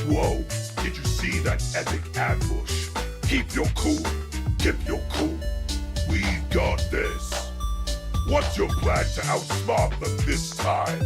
Whoa, did you see that epic ambush? Keep your cool, keep your cool. We got this. What's your plan to outsmart them this time?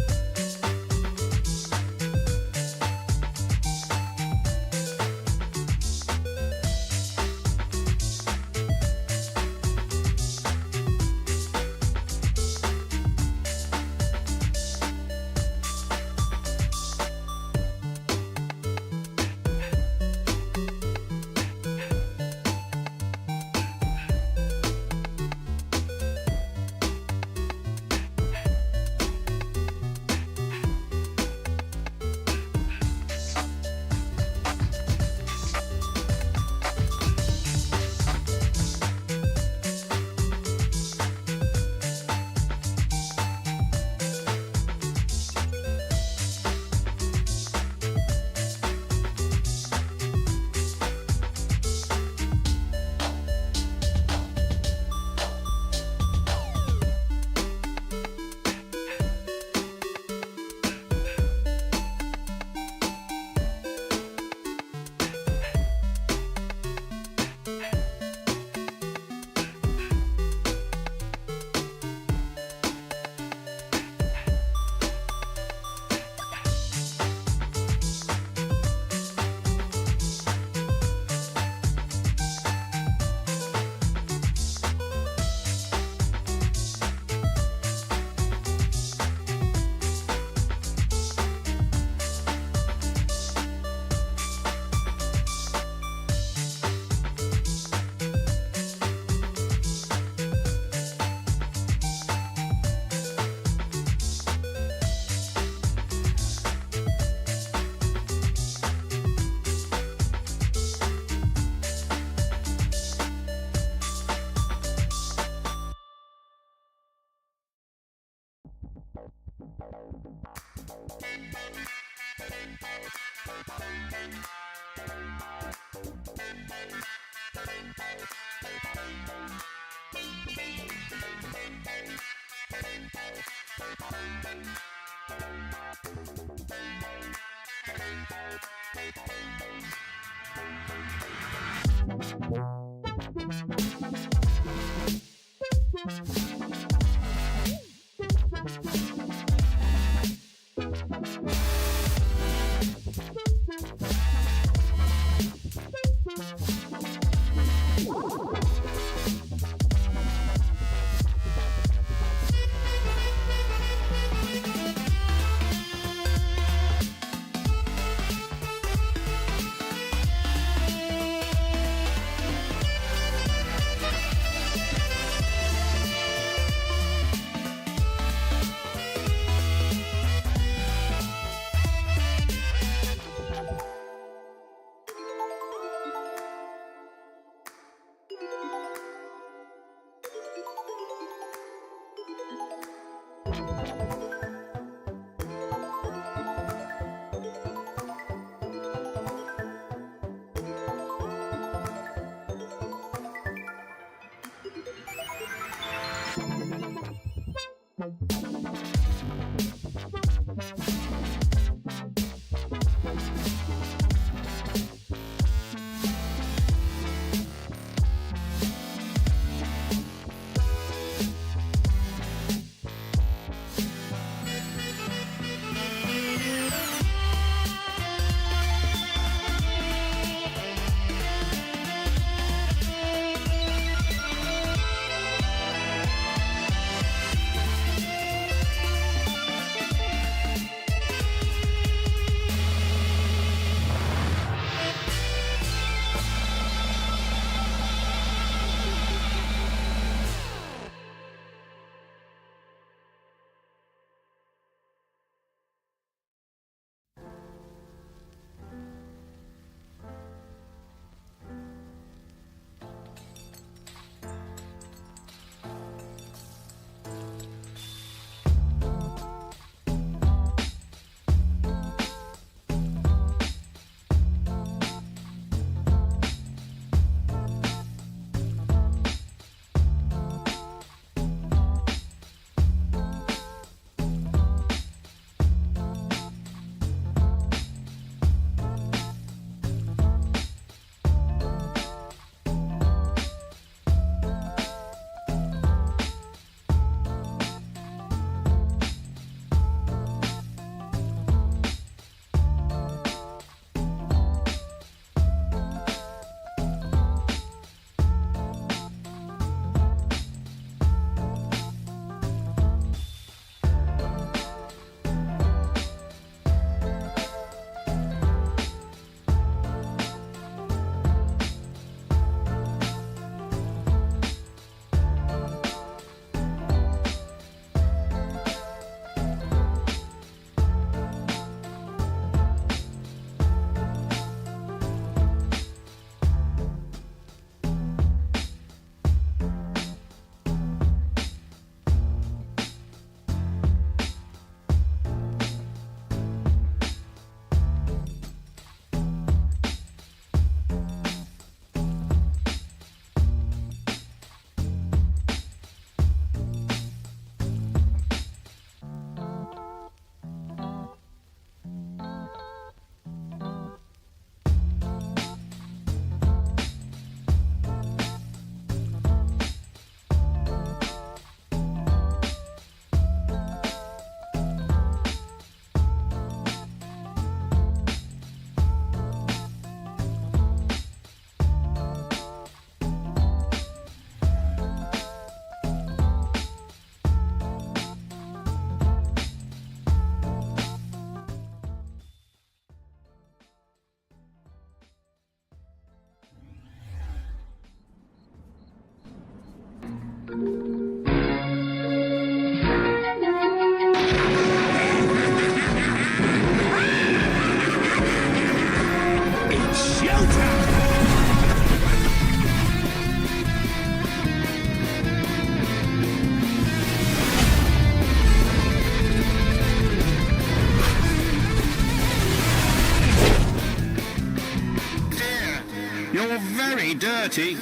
me dirty.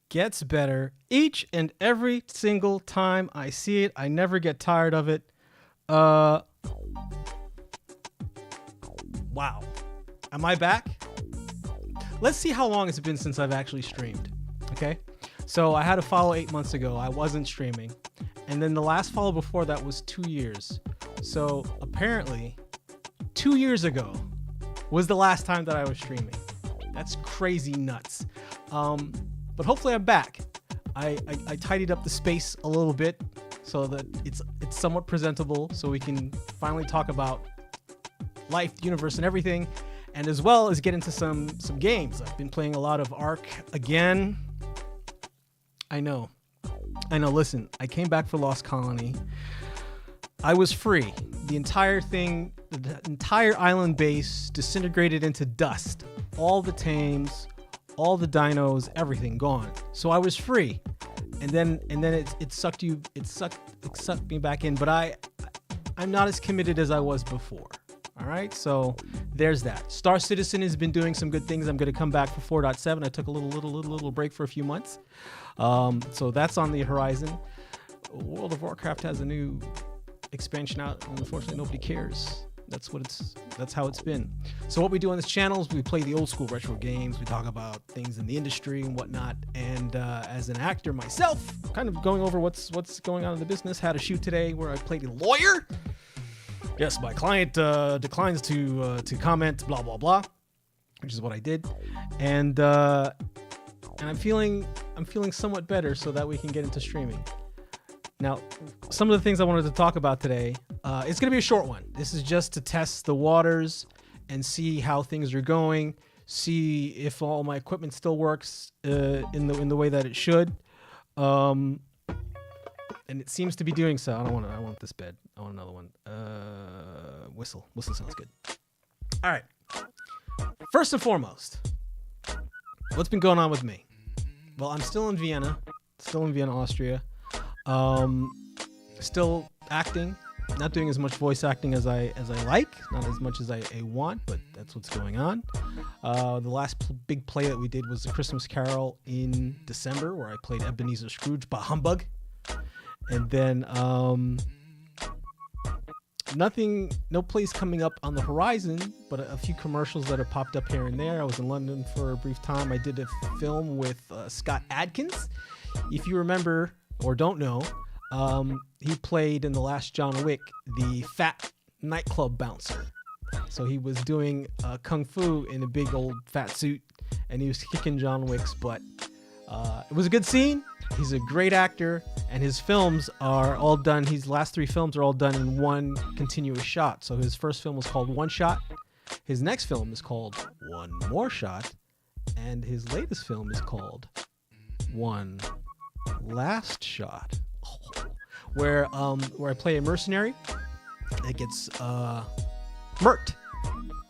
Gets better each and every single time I see it. I never get tired of it. Wow. Am I back? Let's see how long it's been since I've actually streamed. Okay. So I had a follow 8 months ago. I wasn't streaming. And then the last follow before that was 2 years. So apparently 2 years ago was the last time that I was streaming. That's crazy nuts. But hopefully I'm back. I tidied up the space a little bit so that it's somewhat presentable, so we can finally talk about life, the universe, and everything, and as well as get into some games. I've been playing a lot of Ark again. I know. Listen, I came back for Lost Colony. I was free. The entire thing, the entire island base disintegrated into dust. All the tames, all the dinos, everything gone. So I was free, and then it sucked me back in. But I'm not as committed as I was before. All right, so there's that. Star Citizen has been doing some good things. I'm going to come back for 4.7. I took a little break for a few months, so that's on the horizon. World of Warcraft has a new expansion out, and unfortunately nobody cares. That's how it's been. So what we do on this channel is we play the old school retro games. We talk about things in the industry and whatnot. And as an actor myself, kind of going over what's going on in the business. Had a shoot today where I played a lawyer. Yes, my client declines to comment, blah blah blah, which is what I did. And I'm feeling somewhat better, so that we can get into streaming. Now, some of the things I wanted to talk about today, it's going to be a short one. This is just to test the waters and see how things are going, see if all my equipment still works in the way that it should. And it seems to be doing so. I want this bed. I want another one. Whistle sounds good. All right. First and foremost, what's been going on with me? Well, I'm still in Vienna, Austria. Still acting, not doing as much voice acting as I like, not as much as I want, but that's what's going on. The last big play that we did was A Christmas Carol in December, where I played Ebenezer Scrooge, bah humbug. And then no plays coming up on the horizon, but a few commercials that have popped up here and there. I was in London for a brief time. I did a film with Scott Adkins. If you remember or don't know, he played in the last John Wick the fat nightclub bouncer. So he was doing kung fu in a big old fat suit, and he was kicking John Wick's butt. It was a good scene. He's a great actor, and his films are all done. His last 3 films are all done in one continuous shot. So his first film was called One Shot. His next film is called One More Shot, and his latest film is called One Last Shot, where I play a mercenary that gets murked.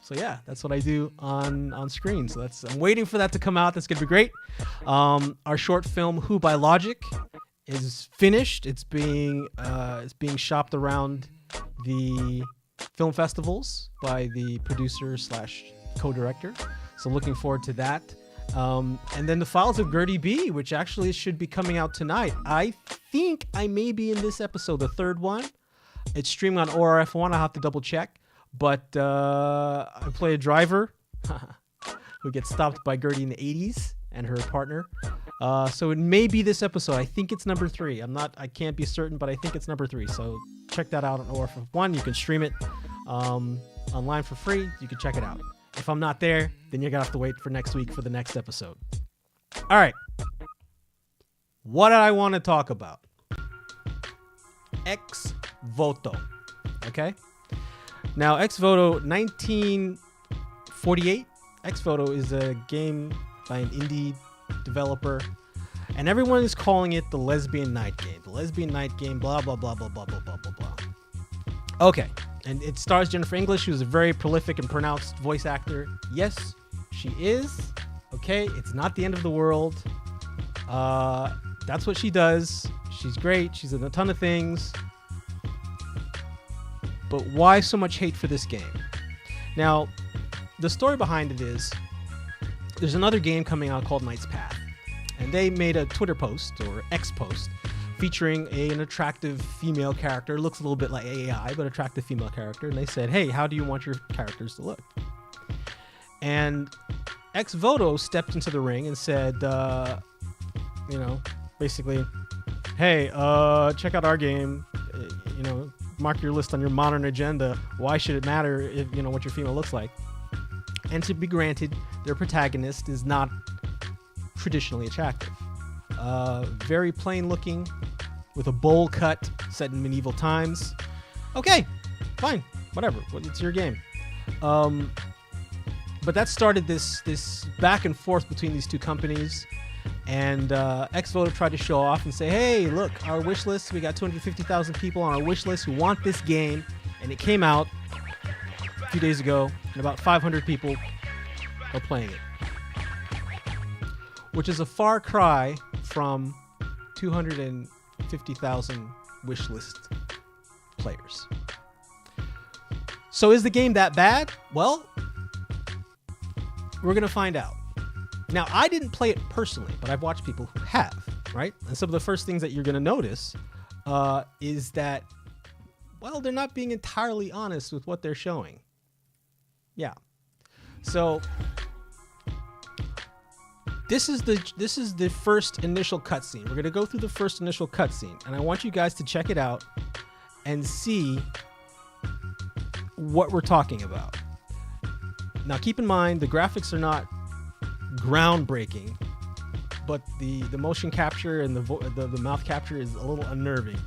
So yeah, that's what I do on screen. So I'm waiting for that to come out. That's gonna be great. Our short film Who by Logic is finished. It's being shopped around the film festivals by the producer / co-director. So looking forward to that. And then The Files of Gertie B, which actually should be coming out tonight. I think I may be in this episode, the 3rd one. It's streaming on ORF1. I'll have to double check. But I play a driver who gets stopped by Gertie in the 80s and her partner. So it may be this episode. I think it's number 3. I can't be certain, but I think it's number 3. So check that out on ORF1. You can stream it online for free. You can check it out. If I'm not there, then you're going to have to wait for next week for the next episode. All right. what I want to talk about. Ex Voto. Okay? Now, Ex Voto 1948. Ex Voto is a game by an indie developer, and everyone is calling it the Lesbian Night Game. The Lesbian Night Game, blah, blah, blah, blah, blah, blah, blah, blah, blah. Okay, and it stars Jennifer English, who's a very prolific and pronounced voice actor. Yes, she is. Okay, it's not the end of the world. That's what she does. She's great. She's in a ton of things. But why so much hate for this game? Now, the story behind it is there's another game coming out called Knight's Path. And they made a Twitter post or X post featuring an attractive female character. Looks a little bit like AI, but attractive female character. And they said, hey, how do you want your characters to look? And Ex Voto stepped into the ring and said, basically, hey, check out our game. Mark your list on your modern agenda. Why should it matter if what your female looks like? And to be granted, their protagonist is not traditionally attractive. Very plain looking, with a bowl cut, set in medieval times. Okay, fine, whatever. It's your game. But that started this back and forth between these two companies. And Ex Voto tried to show off and say, hey, look, our wish list, we got 250,000 people on our wish list who want this game. And it came out a few days ago, and about 500 people are playing it. Which is a far cry from 250,000 wish list players. So is the game that bad? Well, we're going to find out. Now, I didn't play it personally, but I've watched people who have, right? And some of the first things that you're going to notice is that, well, they're not being entirely honest with what they're showing. Yeah. So this is the first initial cutscene. We're going to go through the first initial cutscene, and I want you guys to check it out and see what we're talking about. Now, keep in mind, the graphics are not groundbreaking, but the motion capture and the mouth capture is a little unnerving,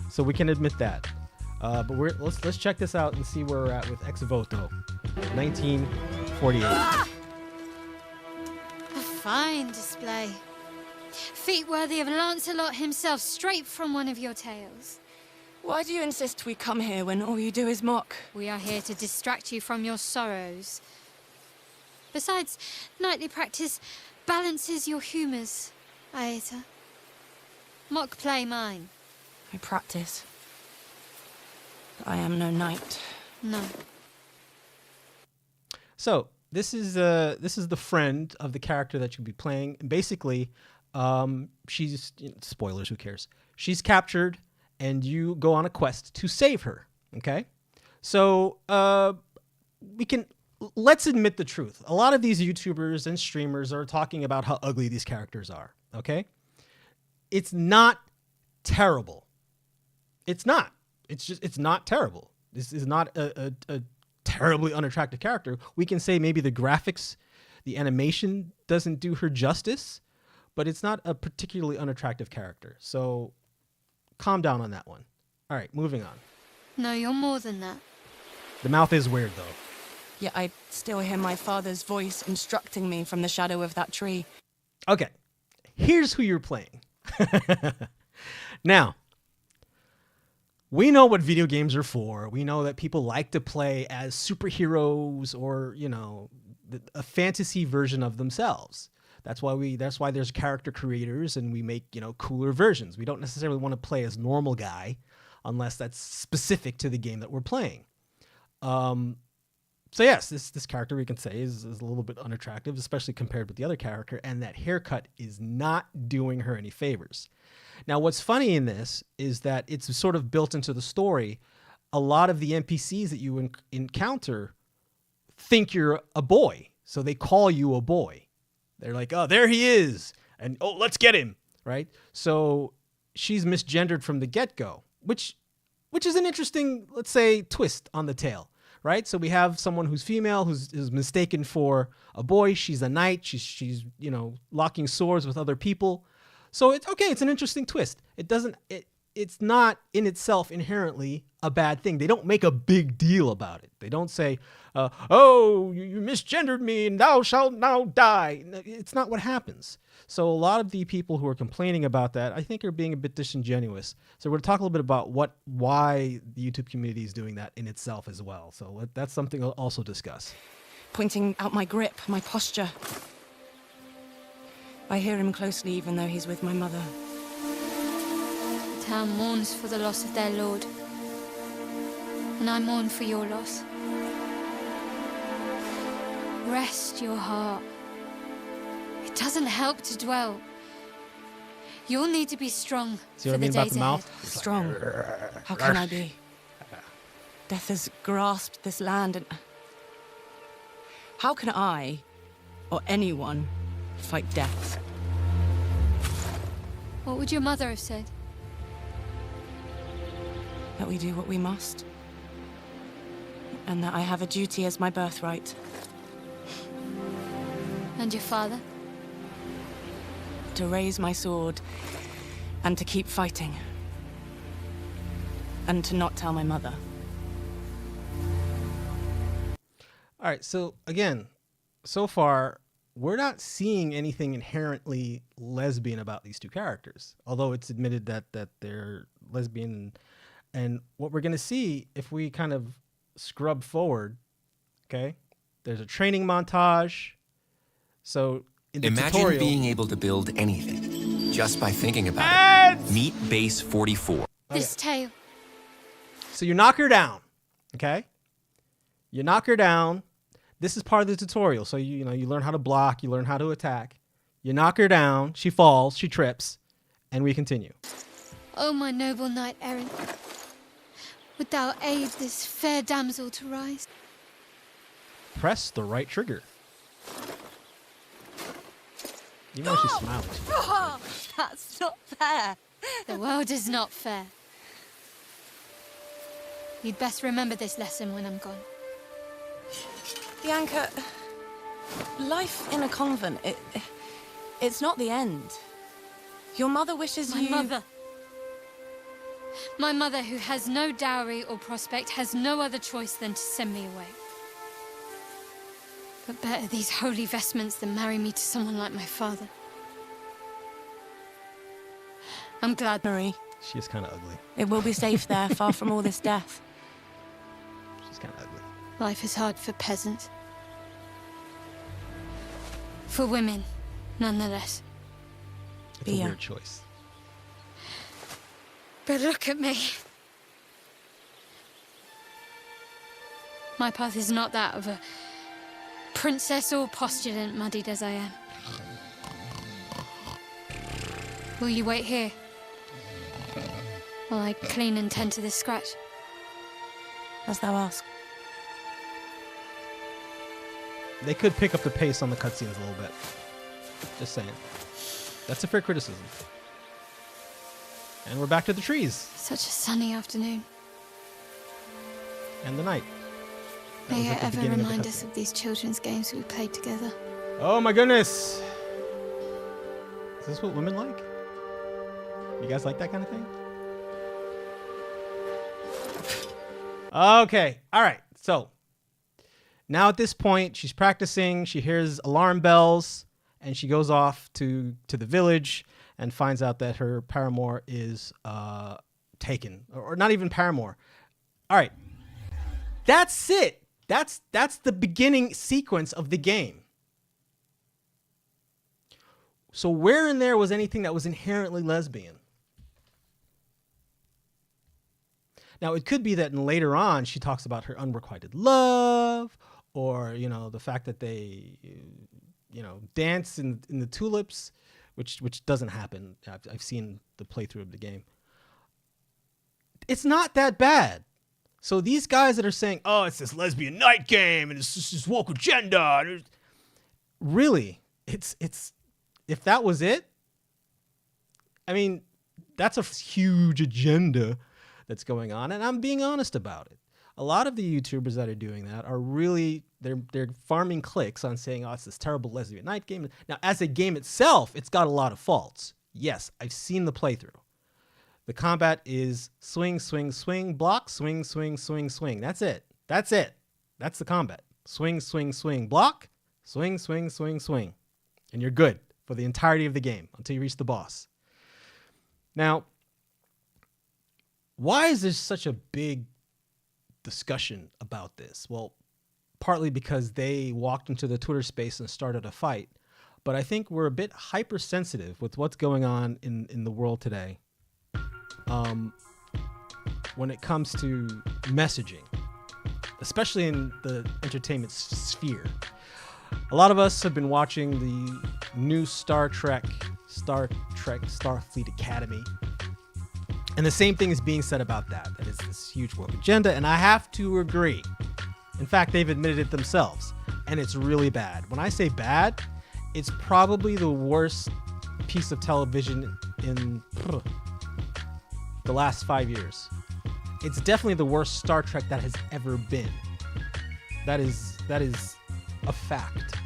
so we can admit that. But let's check this out and see where we're at with Ex Voto 1948. A fine display. Feat worthy of Lancelot himself, straight from one of your tales. Why do you insist we come here when all you do is mock? We are here to distract you from your sorrows. Besides, nightly practice balances your humours, Aeta. Mock play mine. I practice. I am no knight. No. So this is the friend of the character that you'll be playing. And basically, she's spoilers. Who cares? She's captured, and you go on a quest to save her. Okay, so let's admit the truth. A lot of these YouTubers and streamers are talking about how ugly these characters are. Okay, it's not terrible. It's not. It's not terrible. This is not a terribly unattractive character. We can say maybe the graphics, the animation doesn't do her justice, but it's not a particularly unattractive character. So calm down on that one. All right, moving on. No, you're more than that. The mouth is weird, though. Yet I still hear my father's voice instructing me from the shadow of that tree. Okay, here's who you're playing. Now, we know what video games are for. We know that people like to play as superheroes or, a fantasy version of themselves. That's why there's character creators and we make, cooler versions. We don't necessarily want to play as normal guy unless that's specific to the game that we're playing. So yes, this character we can say is a little bit unattractive, especially compared with the other character, and that haircut is not doing her any favors. Now, what's funny in this is that it's sort of built into the story. A lot of the NPCs that you encounter think you're a boy, so they call you a boy. They're like, oh, there he is, and oh, let's get him, right? So she's misgendered from the get-go, which is an interesting, let's say, twist on the tale. Right, so we have someone who's female, who's mistaken for a boy. She's a knight. She's locking swords with other people. So it's okay. It's an interesting twist. It's not in itself inherently a bad thing. They don't make a big deal about it. They don't say, oh, you misgendered me and thou shalt now die. It's not what happens. So a lot of the people who are complaining about that, I think, are being a bit disingenuous. So we're going to talk a little bit about why the YouTube community is doing that in itself as well. So that's something we'll also discuss. Pointing out my grip, my posture. I hear him closely even though he's with my mother. The town mourns for the loss of their lord. And I mourn for your loss. Rest your heart. It doesn't help to dwell. You'll need to be strong See for what I the mean about days the ahead. mouth? Strong. How can I be? Death has grasped this land and... How can I, or anyone, fight death? What would your mother have said? That we do what we must. And that I have a duty as my birthright. And your father? To raise my sword and to keep fighting. And to not tell my mother. All right. So again, so far, we're not seeing anything inherently lesbian about these two characters, although it's admitted that they're lesbian. And what we're going to see if we kind of scrub forward, okay, there's a training montage. So in the Imagine tutorial, being able to build anything just by thinking about it. Meet Base 44. This tale. so you knock her down, okay? You knock her down. This is part of the tutorial. So you learn how to block, you learn how to attack. You knock her down, she falls, she trips, and we continue. O my noble knight errant, would thou aid this fair damsel to rise? Press the right trigger. Even though she smiled. That's not fair. The world is not fair. You'd best remember this lesson when I'm gone. Bianca, life in a convent, it's not the end. Your mother wishes My you... mother. My mother, who has no dowry or prospect, has no other choice than to send me away. But better these holy vestments than marry me to someone like my father. I'm glad. Marie, She is kind of ugly. it will be safe there, far from all this death. She's kind of ugly. Life is hard for peasants. For women, nonetheless. It's Bia. a weird choice. But look at me. My path is not that of a princess or postulant, muddied as I am. Will you wait here while I clean and tend to this scratch? As thou ask. They could pick up the pace on the cutscenes a little bit. Just saying. That's a fair criticism. And we're back to the trees Such a sunny afternoon. and the night. That May was it at the ever beginning of the remind us cutscene. of these children's games we played together. Oh my goodness! Is this what women like? You guys like that kind of thing? Okay, all right. So now at this point, she's practicing. She hears alarm bells, and she goes off to the village and finds out that her paramour is taken, or not even paramour. All right, that's it. That's the beginning sequence of the game. So where in there was anything that was inherently lesbian? Now, it could be that later on she talks about her unrequited love, or, the fact that they, dance in the tulips, which doesn't happen. I've seen the playthrough of the game. It's not that bad. So these guys that are saying, oh, it's this lesbian night game and it's just this woke agenda. Really, it's if that was it, I mean, that's a huge agenda that's going on, and I'm being honest about it. A lot of the YouTubers that are doing that are really they're farming clicks on saying, oh, it's this terrible lesbian night game. Now, as a game itself, it's got a lot of faults. Yes, I've seen the playthrough. The combat is swing, swing, swing, block, swing, swing, swing, swing. That's it. That's it. That's the combat. Swing, swing, swing, block, swing, swing, swing, swing. And you're good for the entirety of the game until you reach the boss. Now, why is there such a big discussion about this? Well, partly because they walked into the Twitter space and started a fight. But I think we're a bit hypersensitive with what's going on in the world today when it comes to messaging, especially in the entertainment sphere. A lot of us have been watching the new Starfleet Academy. And the same thing is being said about that. That is this huge woke agenda. And I have to agree. In fact, they've admitted it themselves. And it's really bad. When I say bad, it's probably the worst piece of television in the last 5 years. It's definitely the worst Star Trek that has ever been. That is a fact.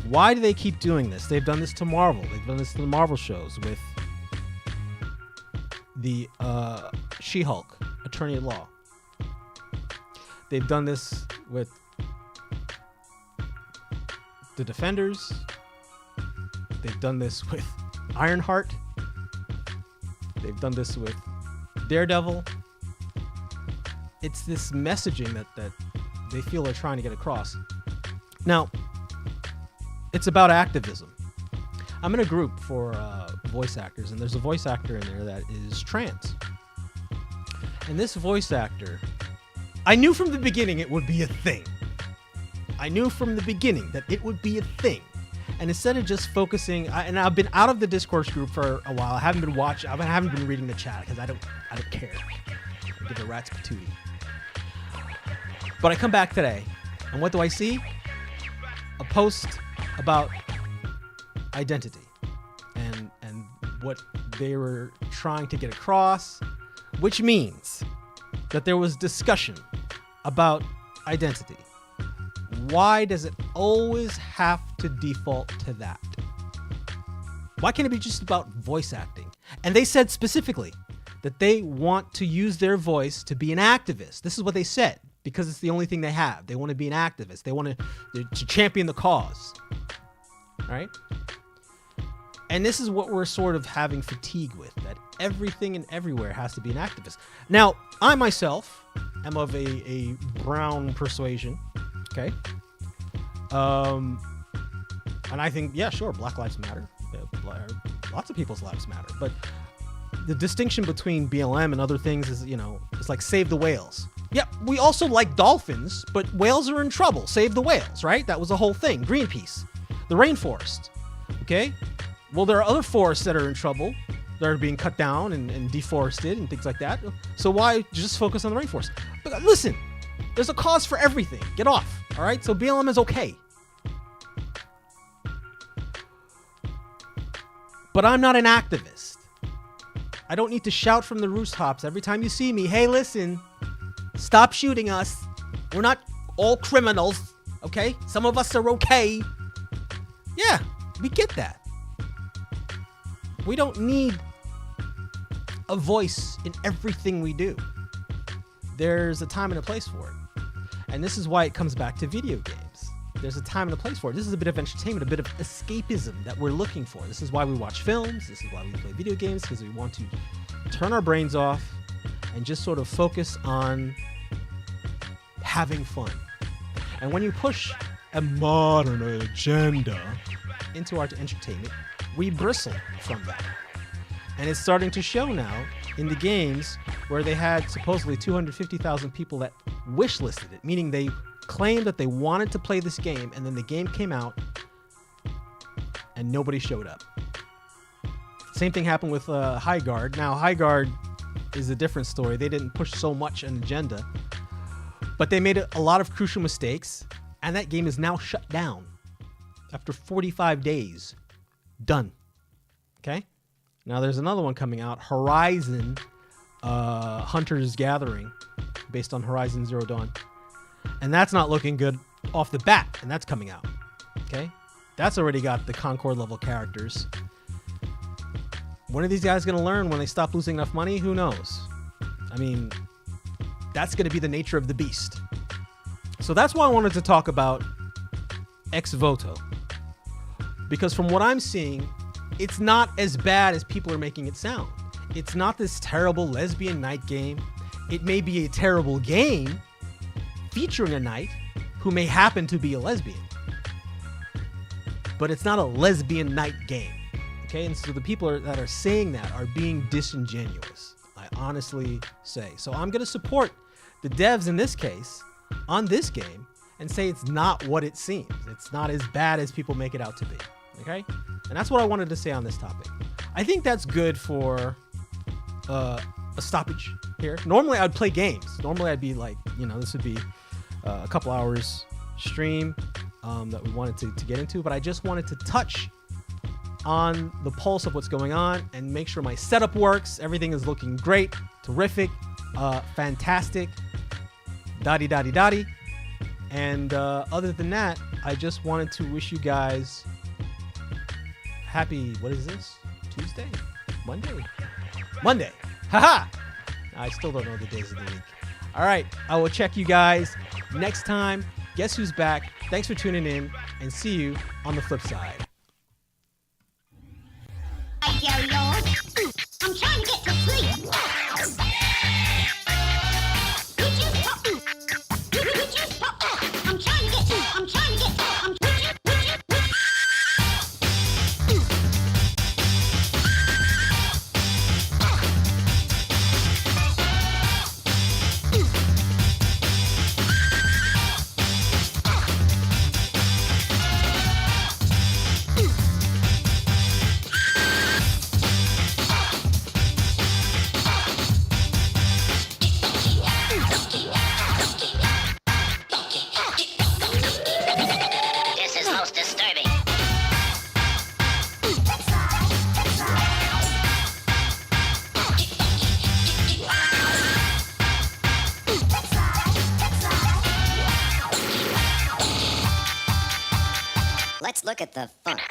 Why do they keep doing this? They've done this to Marvel. They've done this to the Marvel shows with the She-Hulk, Attorney at Law. They've done this with the Defenders. They've done this with Ironheart. They've done this with Daredevil. It's this messaging that they feel they're trying to get across. Now, it's about activism. I'm in a group for voice actors, and there's a voice actor in there that is trans. And this voice actor, I knew from the beginning it would be a thing. I knew from the beginning that it would be a thing. And instead of just focusing, and I've been out of the discourse group for a while. I haven't been watching. I haven't been reading the chat because I don't care. I give a rat's patootie. But I come back today, and what do I see? A post about identity and what they were trying to get across, which means that there was discussion about identity. Why does it always have to default to that? Why can't it be just about voice acting? And they said specifically that they want to use their voice to be an activist. This is what they said, because it's the only thing they have. They want to be an activist. They want to champion the cause. All right? And this is what we're sort of having fatigue with, that everything and everywhere has to be an activist. Now, I myself am of a brown persuasion, okay? And I think, yeah, sure, Black Lives Matter. Lots of people's lives matter. But the distinction between BLM and other things is, it's like save the whales. Yeah, we also like dolphins, but whales are in trouble. Save the whales, right? That was the whole thing. Greenpeace. The rainforest, okay? Well, there are other forests that are in trouble. That are being cut down and deforested and things like that. So why just focus on the rainforest? But listen, there's a cause for everything. Get off, all right? So BLM is okay. But I'm not an activist. I don't need to shout from the rooftops every time you see me, hey, listen, stop shooting us. We're not all criminals, okay? Some of us are okay. Yeah, we get that. We don't need a voice in everything we do. There's a time and a place for it. And this is why it comes back to video games. There's a time and a place for it. This is a bit of entertainment, a bit of escapism that we're looking for. This is why we watch films. This is why we play video games, because we want to turn our brains off and just sort of focus on having fun. And when you push a modern agenda into our entertainment, we bristle from that. And it's starting to show now in the games where they had supposedly 250,000 people that wishlisted it, meaning they claimed that they wanted to play this game, and then the game came out and nobody showed up. Same thing happened with High Guard. Now, High Guard is a different story. They didn't push so much an agenda, but they made a lot of crucial mistakes, and that game is now shut down after 45 days. Done. Okay? Now there's another one coming out, Horizon Hunter's Gathering, based on Horizon Zero Dawn. And that's not looking good off the bat, and that's coming out. Okay? That's already got the Concord level characters. When are these guys going to learn when they stop losing enough money? Who knows? I mean, that's going to be the nature of the beast. So that's why I wanted to talk about Ex Voto. Because from what I'm seeing, it's not as bad as people are making it sound. It's not this terrible lesbian night game. It may be a terrible game featuring a knight who may happen to be a lesbian. But it's not a lesbian night game. Okay, and so the people that are saying that are being disingenuous. I honestly say. So I'm going to support the devs in this case on this game and say it's not what it seems. It's not as bad as people make it out to be. Okay, and that's what I wanted to say on this topic. I think that's good for a stoppage here. Normally I'd play games. Normally I'd be like, this would be a couple hours stream that we wanted to get into, but I just wanted to touch on the pulse of what's going on and make sure my setup works. Everything is looking great, terrific, fantastic, dotty. And other than that, I just wanted to wish you guys happy, what is this? Tuesday? Monday. Haha! I still don't know the days of the week. All right, I will check you guys next time. Guess who's back? Thanks for tuning in, and see you on the flip side. I'm trying to get to sleep. I'm trying to get This is most disturbing. Let's look at the funk.